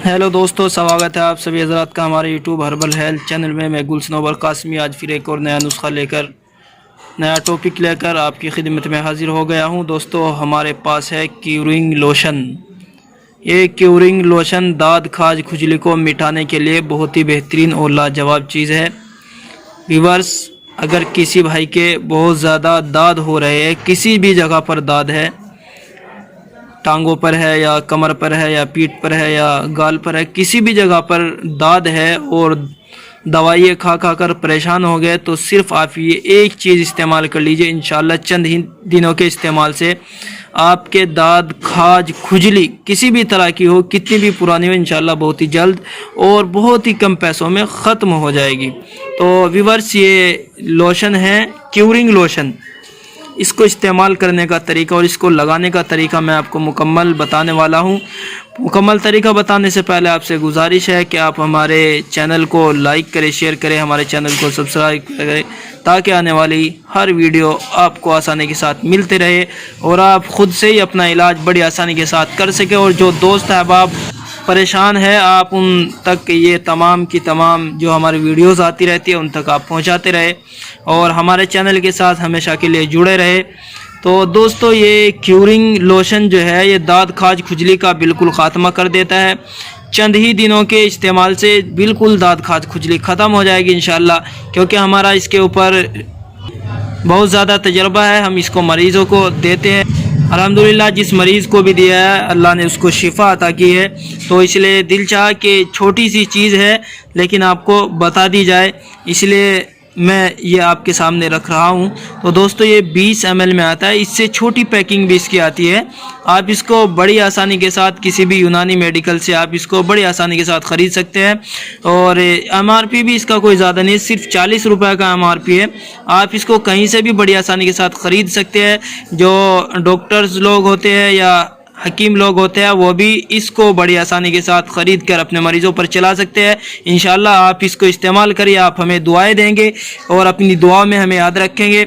Hello दोस्तों, स्वागत है आप सभी हजरात का हमारे यूट्यूब हर्बल हेल्थ चैनल में। मैं गुलशनोबर कासमी आज फिर एक और नया नुस्खा लेकर, नया टॉपिक लेकर आपकी खिदमत में हाजिर हो गया हूं। दोस्तों, हमारे पास है क्यूरिंग लोशन। ये क्यूरिंग लोशन दाद खाज खुजली को मिटाने के लिए बहुत ही बेहतरीन और लाजवाब चीज़ है। व्यूअर्स, अगर किसी भाई के बहुत ज़्यादा दाद हो रहे हैं, किसी भी जगह पर दाद है, टांगों पर है या कमर पर है या पीठ पर है या गाल पर है, किसी भी जगह पर दाद है और दवाइयाँ खा खा कर परेशान हो गए, तो सिर्फ आप ये एक चीज़ इस्तेमाल कर लीजिए। इंशाल्लाह चंद ही दिनों के इस्तेमाल से आपके दाद खाज खुजली किसी भी तरह की हो, कितनी भी पुरानी हो, इंशाल्लाह बहुत ही जल्द और बहुत ही कम पैसों में ख़त्म हो जाएगी। तो व्यूअर्स, ये लोशन है क्यूरिंग लोशन। इसको इस्तेमाल करने का तरीका और इसको लगाने का तरीका मैं आपको मुकम्मल बताने वाला हूं। मुकम्मल तरीका बताने से पहले आपसे गुजारिश है कि आप हमारे चैनल को लाइक करें, शेयर करें, हमारे चैनल को सब्सक्राइब करें, ताकि आने वाली हर वीडियो आपको आसानी के साथ मिलते रहे और आप ख़ुद से ही अपना इलाज बड़ी आसानी के साथ कर सकें। और जो दोस्त अहबाब परेशान है, आप उन तक ये तमाम की तमाम जो हमारी वीडियोस आती रहती है उन तक आप पहुंचाते रहे और हमारे चैनल के साथ हमेशा के लिए जुड़े रहे। तो दोस्तों, ये क्यूरिंग लोशन जो है, ये दाद खाज खुजली का बिल्कुल ख़ात्मा कर देता है। चंद ही दिनों के इस्तेमाल से बिल्कुल दाद खाज खुजली ख़त्म हो जाएगी इंशाल्लाह, क्योंकि हमारा इसके ऊपर बहुत ज़्यादा तजर्बा है। हम इसको मरीज़ों को देते हैं। अल्हम्दुलिल्लाह, जिस मरीज़ को भी दिया है अल्लाह ने उसको शिफा अता की है। तो इसलिए दिल चाह कि छोटी सी चीज़ है लेकिन आपको बता दी जाए, इसलिए मैं ये आपके सामने रख रहा हूँ। तो दोस्तों, ये 20 ml में आता है। इससे छोटी पैकिंग भी इसकी आती है। आप इसको बड़ी आसानी के साथ किसी भी यूनानी मेडिकल से आप इसको बड़ी आसानी के साथ ख़रीद सकते हैं और MRP भी इसका कोई ज़्यादा नहीं, सिर्फ 40 रुपये का MRP है। आप इसको कहीं से भी बड़ी आसानी के साथ ख़रीद सकते हैं। जो डॉक्टर्स लोग होते हैं या हकीम लोग होते हैं, वो भी इसको बड़ी आसानी के साथ ख़रीद कर अपने मरीज़ों पर चला सकते हैं। इंशाल्लाह आप इसको इस्तेमाल करिए, आप हमें दुआएं देंगे और अपनी दुआ में हमें याद रखेंगे।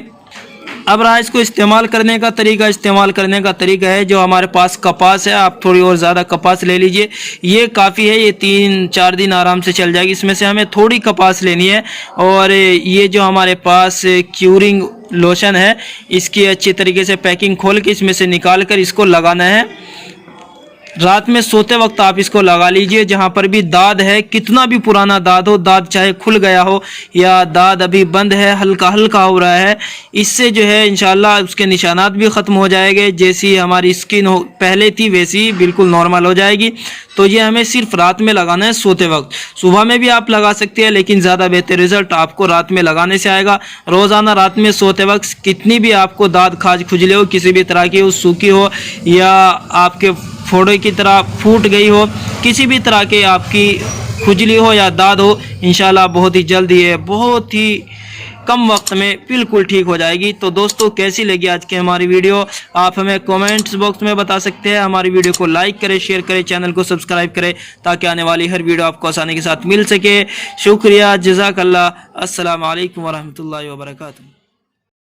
अब रहा इसको इस्तेमाल करने का तरीका। इस्तेमाल करने का तरीका है, जो हमारे पास कपास है, आप थोड़ी और ज़्यादा कपास ले लीजिए। ये काफ़ी है, ये 3-4 दिन आराम से चल जाएगी। इसमें से हमें थोड़ी कपास लेनी है और ये जो हमारे पास क्यूरिंग लोशन है, इसकी अच्छी तरीके से पैकिंग खोल के इसमें से निकाल कर इसको लगाना है। रात में सोते वक्त आप इसको लगा लीजिए। जहाँ पर भी दाद है, कितना भी पुराना दाद हो, दाद चाहे खुल गया हो या दाद अभी बंद है, हल्का हल्का हो रहा है, इससे जो है इंशाल्लाह उसके निशानात भी ख़त्म हो जाएंगे। जैसी हमारी स्किन हो पहले थी वैसी बिल्कुल नॉर्मल हो जाएगी। तो ये हमें सिर्फ रात में लगाना है सोते वक्त। सुबह में भी आप लगा सकते हैं, लेकिन ज़्यादा बेहतर रिजल्ट आपको रात में लगाने से आएगा। रोज़ाना रात में सोते वक्त कितनी भी आपको दाद खाज खुजली हो, किसी भी तरह की हो, सूखी हो या आपके फोड़े की तरह फूट गई हो, किसी भी तरह के आपकी खुजली हो या दाद हो, इंशाल्लाह बहुत ही जल्द ये बहुत ही कम वक्त में बिल्कुल ठीक हो जाएगी। तो दोस्तों, कैसी लगी आज की हमारी वीडियो, आप हमें कमेंट्स बॉक्स में बता सकते हैं। हमारी वीडियो को लाइक करें, शेयर करें, चैनल को सब्सक्राइब करें, ताकि आने वाली हर वीडियो आपको आसानी के साथ मिल सके। शुक्रिया, जज़ाकल्लाह। अस्सलाम वालेकुम वरहमतुल्लाहि वबरकातुहू।